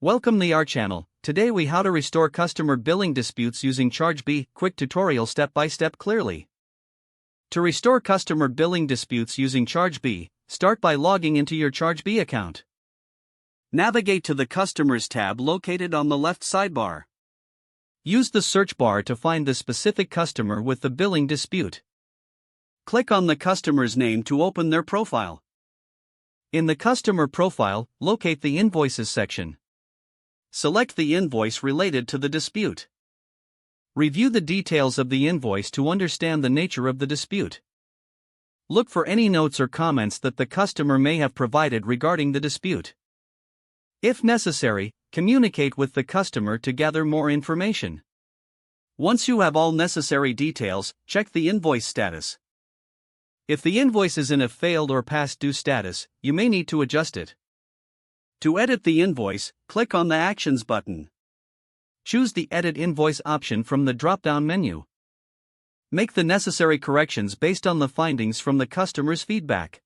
Welcome to our channel. Today we how to restore customer billing disputes using Chargebee. Quick tutorial step by step clearly. To restore customer billing disputes using Chargebee, start by logging into your Chargebee account. Navigate to the Customers tab located on the left sidebar. Use the search bar to find the specific customer with the billing dispute. Click on the customer's name to open their profile. In the customer profile, locate the Invoices section. Select the invoice related to the dispute. Review the details of the invoice to understand the nature of the dispute. Look for any notes or comments that the customer may have provided regarding the dispute. If necessary, communicate with the customer to gather more information. Once you have all necessary details, check the invoice status. If the invoice is in a failed or past due status, you may need to adjust it. To edit the invoice, click on the Actions button. Choose the Edit Invoice option from the drop-down menu. Make the necessary corrections based on the findings from the customer's feedback.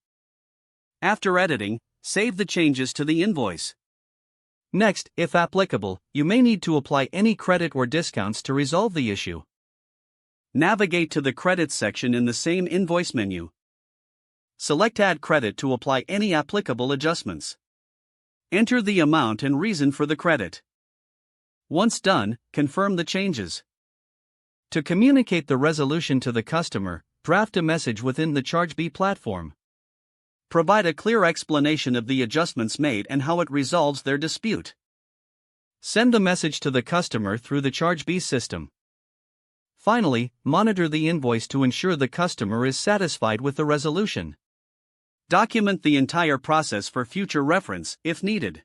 After editing, save the changes to the invoice. Next, if applicable, you may need to apply any credit or discounts to resolve the issue. Navigate to the Credits section in the same invoice menu. Select Add Credit to apply any applicable adjustments. Enter the amount and reason for the credit. Once done, confirm the changes. To communicate the resolution to the customer, draft a message within the Chargebee platform. Provide a clear explanation of the adjustments made and how it resolves their dispute. Send the message to the customer through the Chargebee system. Finally, monitor the invoice to ensure the customer is satisfied with the resolution. Document the entire process for future reference, if needed.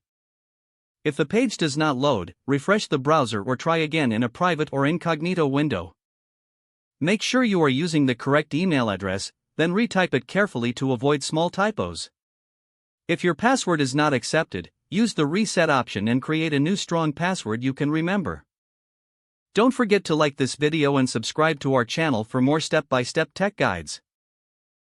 If the page does not load, refresh the browser or try again in a private or incognito window. Make sure you are using the correct email address, then retype it carefully to avoid small typos. If your password is not accepted, use the Reset option and create a new strong password you can remember. Don't forget to like this video and subscribe to our channel for more step-by-step tech guides.